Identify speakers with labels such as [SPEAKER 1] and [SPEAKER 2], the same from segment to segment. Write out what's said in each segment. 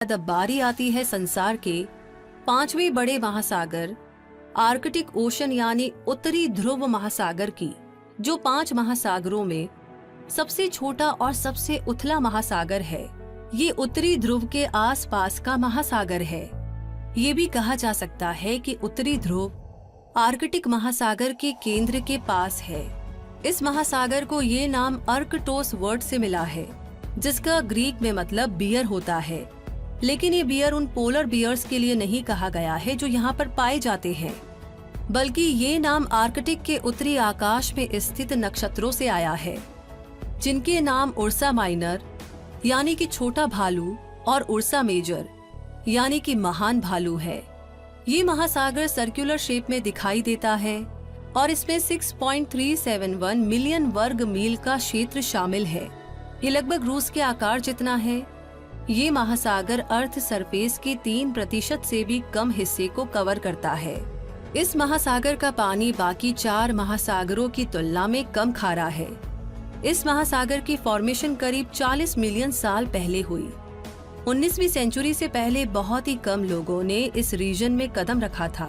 [SPEAKER 1] अब बारी आती है संसार के पांचवें बड़े महासागर आर्कटिक ओशन यानी उत्तरी ध्रुव महासागर की, जो 5 महासागरों में सबसे छोटा और सबसे उथला महासागर है। ये उत्तरी ध्रुव के आसपास का महासागर है। ये भी कहा जा सकता है कि उत्तरी ध्रुव आर्कटिक महासागर के केंद्र के पास है। इस महासागर को ये नाम अर्कटोस वर्ड से मिला है, जिसका ग्रीक में मतलब बियर होता है। लेकिन ये बियर उन पोलर बियर्स के लिए नहीं कहा गया है जो यहाँ पर पाए जाते हैं, बल्कि ये नाम आर्कटिक के उत्तरी आकाश में स्थित नक्षत्रों से आया है, जिनके नाम उर्सा माइनर यानी कि छोटा भालू और उर्सा मेजर यानी कि महान भालू है। ये महासागर सर्कुलर शेप में दिखाई देता है और इसमें 6.371 मिलियन वर्ग मील का क्षेत्र शामिल है। ये लगभग रूस के आकार जितना है। ये महासागर अर्थ सरफेस के 3% से भी कम हिस्से को कवर करता है। इस महासागर का पानी बाकी 4 महासागरों की तुलना में कम खारा है। इस महासागर की फॉर्मेशन करीब 40 मिलियन साल पहले हुई। 19वीं सेंचुरी से पहले बहुत ही कम लोगों ने इस रीजन में कदम रखा था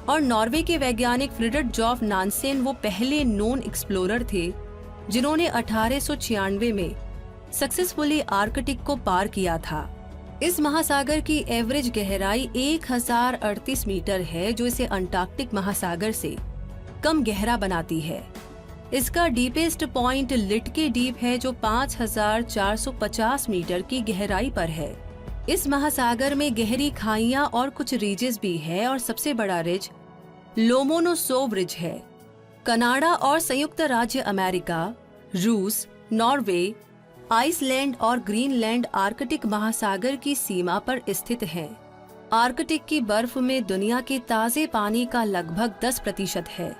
[SPEAKER 1] और नॉर्वे के वैज्ञानिक फ्रिडरिक जॉफ नानसेन वो पहले नोन एक्सप्लोरर थे जिन्होंने 1896 में सक्सेसफुली आर्कटिक को पार किया था। इस महासागर की एवरेज गहराई 1038 मीटर है, जो इसे अंटार्कटिक महासागर से कम गहरा बनाती है। इसका डीपेस्ट पॉइंट लिटके डीप है, जो 5450 मीटर की गहराई पर है। इस महासागर में गहरी खाइयां और कुछ रिजेस भी है और सबसे बड़ा रिज लोमोनोसोव रिज है। कनाडा और संयुक्त राज्य अमेरिका, रूस, नॉर्वे, आइसलैंड और ग्रीनलैंड आर्कटिक महासागर की सीमा पर स्थित हैं। आर्कटिक की बर्फ में दुनिया के ताजे पानी का लगभग 10% है।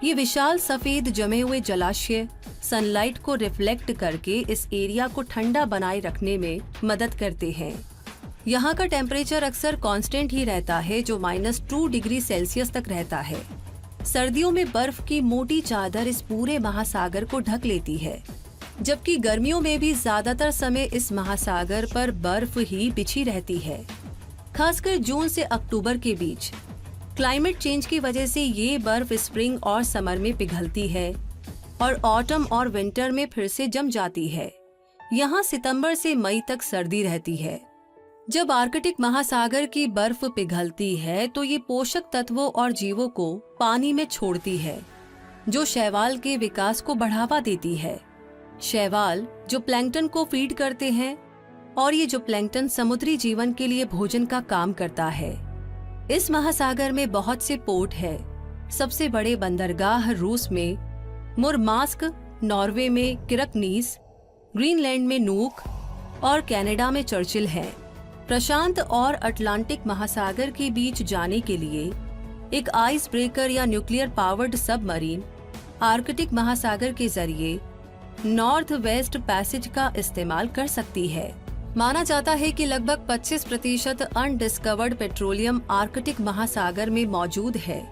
[SPEAKER 1] ये विशाल सफेद जमे हुए जलाशय सनलाइट को रिफ्लेक्ट करके इस एरिया को ठंडा बनाए रखने में मदद करते हैं। यहाँ का टेम्परेचर अक्सर कांस्टेंट ही रहता है, जो -2 डिग्री सेल्सियस तक रहता है। सर्दियों में बर्फ की मोटी चादर इस पूरे महासागर को ढक लेती है, जबकि गर्मियों में भी ज्यादातर समय इस महासागर पर बर्फ ही बिछी रहती है, खासकर जून से अक्टूबर के बीच। क्लाइमेट चेंज की वजह से ये बर्फ स्प्रिंग और समर में पिघलती है और ऑटम और विंटर में फिर से जम जाती है। यहाँ सितंबर से मई तक सर्दी रहती है। जब आर्कटिक महासागर की बर्फ पिघलती है तो ये पोषक तत्वों और जीवों को पानी में छोड़ती है, जो शैवाल के विकास को बढ़ावा देती है। शैवाल जो प्लैंकटन को फीड करते हैं और ये जो प्लैंकटन समुद्री जीवन के लिए भोजन का काम करता है। इस महासागर में बहुत से पोर्ट है। सबसे बड़े बंदरगाह रूस में मुरमास्क, नॉर्वे में किरकनीस, ग्रीनलैंड में नूक और कनाडा में चर्चिल है। प्रशांत और अटलांटिक महासागर के बीच जाने के लिए एक आइस ब्रेकर या न्यूक्लियर पावर्ड सबमरीन आर्कटिक महासागर के जरिए नॉर्थ वेस्ट पैसेज का इस्तेमाल कर सकती है। माना जाता है कि लगभग 25% अनडिस्कवर्ड पेट्रोलियम आर्कटिक महासागर में मौजूद है।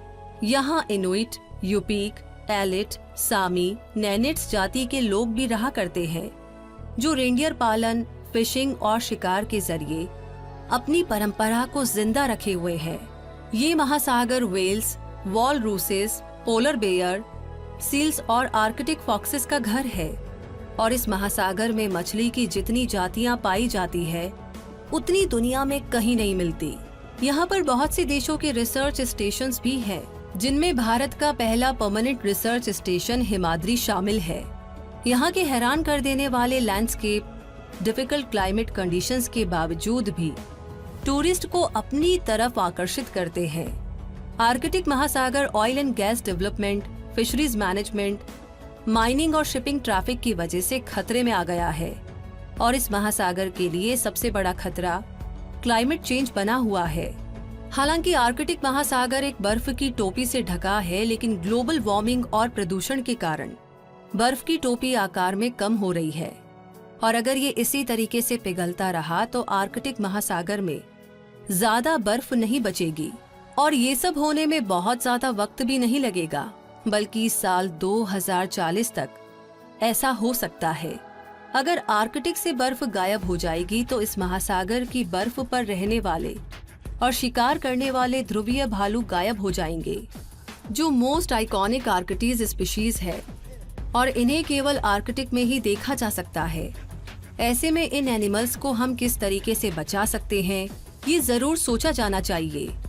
[SPEAKER 1] यहाँ इनुइट, यूपीक, एलिट, सामी, नैनिट्स जाति के लोग भी रहा करते हैं, जो रेंडियर पालन, फिशिंग और शिकार के जरिए अपनी परंपरा को जिंदा रखे हुए हैं। ये महासागर वेल्स, वॉलरूसेस, पोलर बेयर, सील्स और आर्कटिक फॉक्सेस का घर है और इस महासागर में मछली की जितनी जातियां पाई जाती है उतनी दुनिया में कहीं नहीं मिलती। यहाँ पर बहुत से देशों के रिसर्च स्टेशंस भी हैं, जिनमें भारत का पहला परमानेंट रिसर्च स्टेशन हिमाद्री शामिल है। यहाँ के हैरान कर देने वाले लैंडस्केप, डिफिकल्ट क्लाइमेट कंडीशंस के बावजूद भी टूरिस्ट को अपनी तरफ आकर्षित करते हैं। आर्कटिक महासागर oil and gas development, fisheries management, mining और शिपिंग ट्रैफिक की वजह से खतरे में आ गया है और इस महासागर के लिए सबसे बड़ा खतरा क्लाइमेट चेंज बना हुआ है। हालांकि आर्कटिक महासागर एक बर्फ की टोपी से ढका है, लेकिन ग्लोबल वार्मिंग और प्रदूषण के कारण बर्फ की टोपी आकार में कम हो रही है और अगर ये इसी तरीके से पिघलता रहा तो आर्कटिक महासागर में ज्यादा बर्फ नहीं बचेगी और ये सब होने में बहुत ज्यादा वक्त भी नहीं लगेगा, बल्कि साल 2040 तक ऐसा हो सकता है। अगर आर्कटिक से बर्फ गायब हो जाएगी तो इस महासागर की बर्फ पर रहने वाले और शिकार करने वाले ध्रुवीय भालू गायब हो जाएंगे, जो मोस्ट आइकॉनिक आर्कटीज स्पीशीज है और इन्हें केवल आर्कटिक में ही देखा जा सकता है। ऐसे में इन एनिमल्स को हम किस तरीके से बचा सकते हैं, ये जरूर सोचा जाना चाहिए।